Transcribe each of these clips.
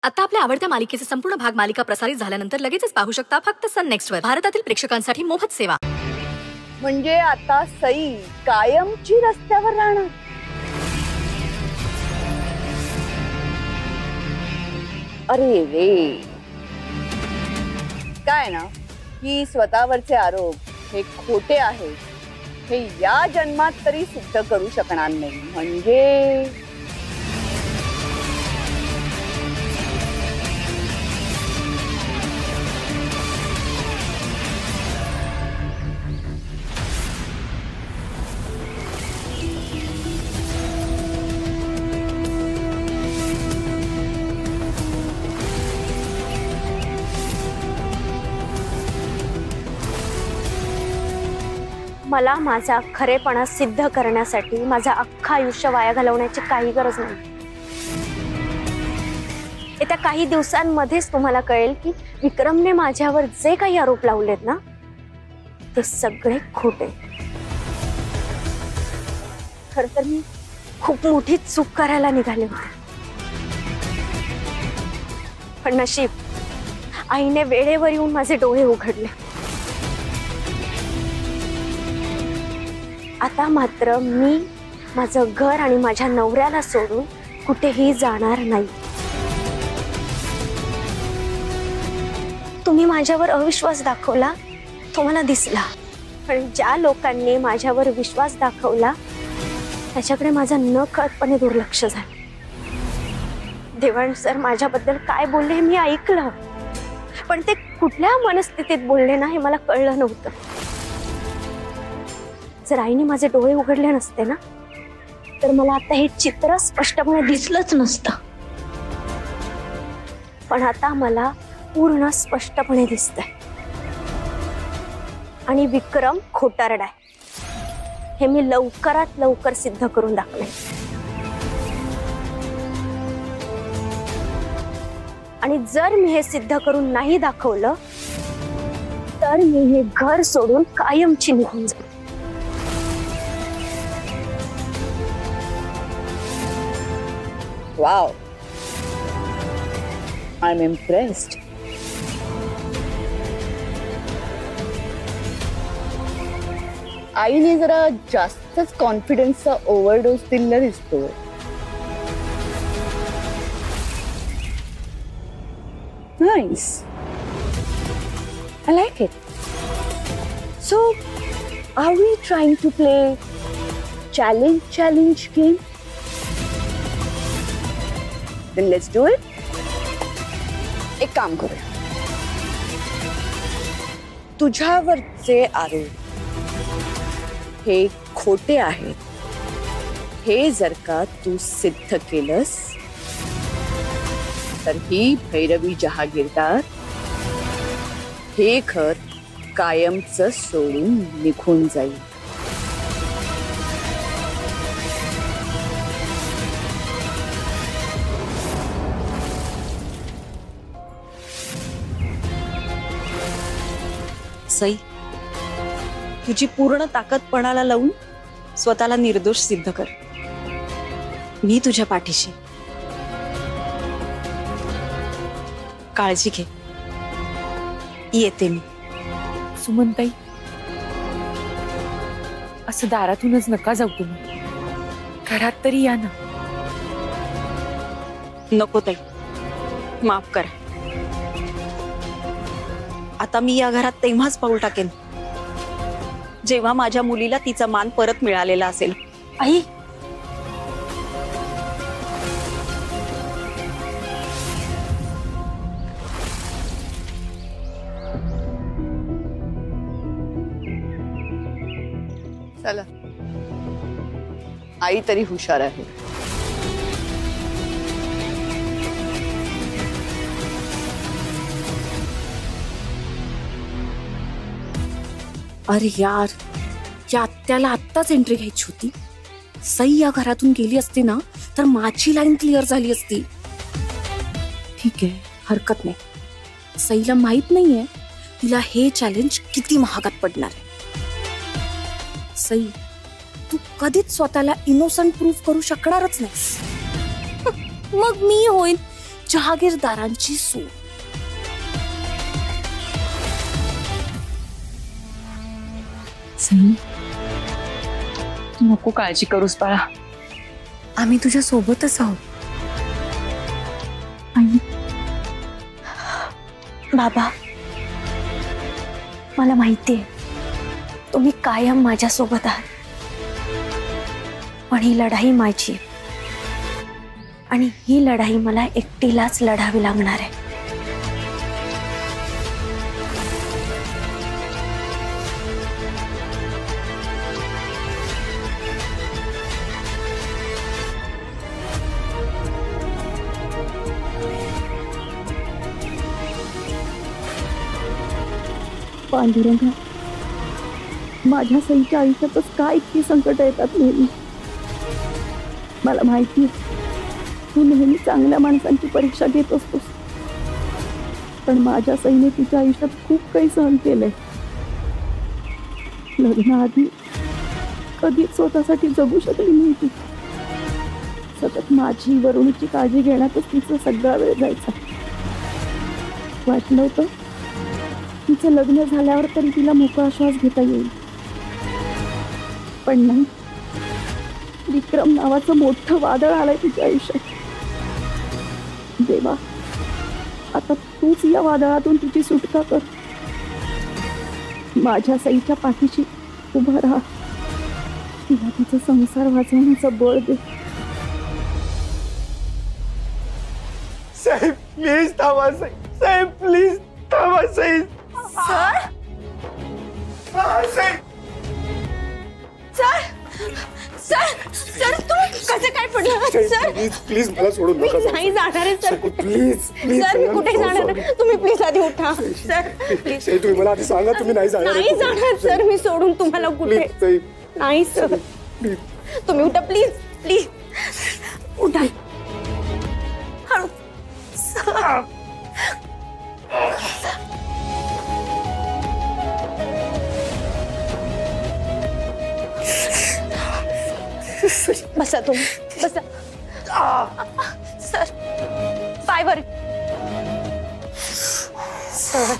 आता आपल्या आवडत्या मालिकेचे संपूर्ण भाग मालिका प्रसारित झाल्यानंतर लगेचच पाहू शकता फक्त सन नेक्स्ट वर. भारतातील प्रेक्षकांसाठी मोफत सेवा. म्हणजे आता सई कायमची रस्त्यावर राहणार. अरे रे, काय ना की स्वतःवरचे आरोप हे खोटे आहेत हे या जन्मात तरी सिद्ध करू शकणार नाही. म्हणजे मला माझा खरेपणा सिद्ध करण्यासाठी माझं अख्खं आयुष्य वाया घालवण्याची काही गरज नाही. येत्या काही दिवसांमध्येच तुम्हाला कळेल की विक्रमने माझ्यावर जे काही आरोप लावलेत ना ते सगळे खोटे. खर तर मी खूप मोठी चूक करायला निघाले होते, पण नशीब आईने वेळेवर येऊन माझे डोळे उघडले. आता मात्र मी माझं घर आणि माझ्या नवऱ्याला सोडून कुठेही जाणार नाही. तुम्ही माझ्यावर अविश्वास दाखवला तो मला दिसला, पण ज्या लोकांनी माझ्यावर विश्वास दाखवला त्याच्याकडे माझं नकळतपणे दुर्लक्ष झालं. देवाण सर माझ्याबद्दल काय बोलले हे मी ऐकलं, पण ते कुठल्या मनस्थितीत बोलले ना हे मला कळलं नव्हतं. जर आईने माझे डोळे उघडले नसते ना तर मला आता हे चित्र स्पष्टपणे दिसलंच नसतं. पण आता मला पूर्ण स्पष्टपणे दिसतंय आणि विक्रम खोटारडा आहे हे मी लवकरात लवकर सिद्ध करून दाखवेन. आणि जर मी हे सिद्ध करून नाही दाखवलं तर मी हे घर सोडून कायमची निघून जाईन. Wow, I'm impressed. आईने जरा जास्तच कॉन्फिडन्सचा ओव्हरडोस दिलेला दिसतो. Nice. I like it. So, are we trying to play challenge game? Then let's do it. एक काम करूया. तुझ्यावरचे आरोप हे खोटे आहेत हे जर का तू सिद्ध केलंस तर ही भैरवी जहागीरदार हे घर कायमचं सोडून निघून जाईल. सई, तुझी पूर्ण ताकद पणाला लावून स्वतःला निर्दोष सिद्ध कर. मी तुझ्या पाठीशी. काळजी घे. येते मी. सुमनताई, असं दारातूनच नका जाऊ तुम्ही. घरात तरी या ना. नको ताई, माफ करा. आता मी या घरात तेव्हाच पाऊल टाकेन जेव्हा माझ्या मुलीला तिचा मान परत मिळालेला असेल. आई, चला, आई तरी हुशार आहे. अरे यार, या आत्याला आत्ताच एंट्री घ्यायची होती. सई या घरातून गेली असती ना तर माझी लाईन क्लिअर झाली असती. ठीक आहे, हरकत नाही. सईला माहित नाहीये तिला हे चॅलेंज किती महागात पडणार आहे. सई, तू कधीच स्वतःला इनोसंट प्रूव्ह करू शकणारच नाहीस. मग मी होईन जहागीरदारांची सून. सई, तू नको काळजी करूस बाळा. आम्ही तुझ्या सोबतच आहोत. आई, बाबा, मला माहितीये तुम्ही कायम माझ्या सोबत आहात, पण ही लढाई माझी आहे आणि ही लढाई मला एकटीलाच लढावी लागणार आहे. पांडुरंगा, माझ्या सईच्या आयुष्यातच काय इतकी संकट येतात नेहमी. मला माहिती तू नेहमी चांगल्या माणसांची परीक्षा घेत असतोस, पण माझ्या सईने तिच्या आयुष्यात खूप काही सहन केलंय. लग्नाआधी कधीच स्वतःसाठी जगू शकली नाही ती. सतत माझी वरुणीची काळजी घेण्यातच तिचा सगळा वेळ जायचा. वाटलं होतं तिचं लग्न झाल्यावर तरी तिला मोकळा श्वास घेता येईल, पण नाही. विक्रम नावाचं मोठं वादळ आलंय तिच्या आयुष्यात. देवा, आता तूच या वादळातून तिची सुटका कर. माझ्या सईच्या पाठीशी उभा राहा. तिला तिचा संसार वाचवण्याचं बळ दे. साहेब प्लीज थांबा. साहेब प्लीज थांबा. साहेब सर, सर, सर, सर, तू कसं काय पडलं? सर प्लीज प्लीज मला सोडून मी नका. नाही जाणार आहे सर. प्लीज प्लीज सर, मी कुठे जाणार आहे? तुम्ही प्लीज आधी उठा. Sir please. साहेब तुम्ही मला आधी सांगा तुम्ही नाही जाणार. नाही जाणार सर, मी सोडून तुम्हाला कुठे प्लीज साहेब नाही सर. तुम्ही उठा प्लीज, प्लीज उठा. हळू. सर, बसा तुम्ही, बसा. सर, पाय वर. सर,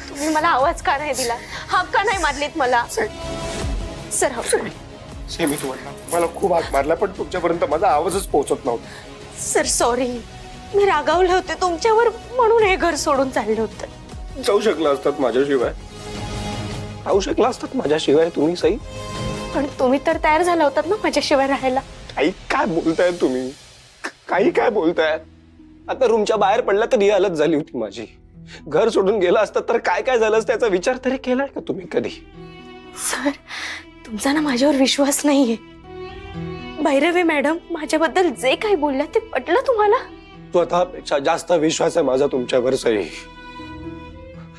तुम्ही मला आवाज का नाही दिला? हाक का नाही मारलीत मला? सर, साहेब मी तुम्हाला मला खूप हाक मारला, पण तुमच्यापर्यंत माझा आवाजच पोहोचत नव्हता. सर सॉरी, मी रागावले होते तुमच्यावर म्हणून हे घर सोडून चालले होते. जाऊ शकला असतात माझ्याशिवाय. राहू शकला असतात माझ्याशिवाय तुम्ही सई. पण तुम्ही तर तयार झाला होतात ना माझ्याशिवाय राहायला. काही काय बोलताय तुम्ही? काही काय बोलताय? आता रूमच्या बाहेर पडला तर ही हालत झाली होती माझी. घर सोडून गेला असता तर काय काय झालं असतं याचा विचार तरी केलाय का तुम्ही कधी? सर, तुमचा ना माझ्यावर विश्वास नाहीये. भैरवे मॅडम माझ्याबद्दल जे काही बोलल्या ते पटलं तुम्हाला? स्वतःपेक्षा जास्त विश्वास आहे माझा तुमच्यावर सई.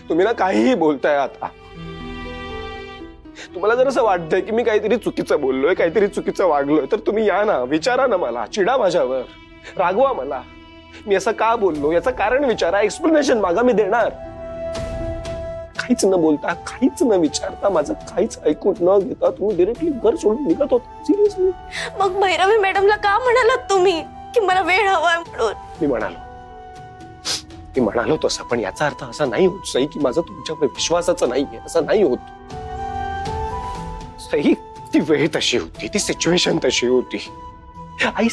तुम्ही ना काहीही बोलताय. आता तुम्हाला जर असं वाटतंय की मी काहीतरी चुकीचं बोललोय, काहीतरी चुकीचं वागलोय, तर तुम्ही या ना, विचारा ना मला, चिडा माझ्यावर, रागवा मला. मी असं का बोललो याचं कारण विचारा, एक्सप्लेनेशन मागा, मी देणार. काहीच न बोलता, काहीच न विचारता, माझं काहीच ऐकून न घेता तुम्ही डिरेक्टली घर सोडून निघत होता. सिरियसली. मग भैरवी मॅडमला का म्हणालात तुम्ही की मला वेळ हवाय म्हणून? मी म्हणालो तसं, पण याचा अर्थ असा नाही होत सई की माझं तुमच्यावर विश्वासाचं नाहीये. असं नाही होत सई. ती वेळ तशी होती, ती सिच्युएशन तशी होती. आई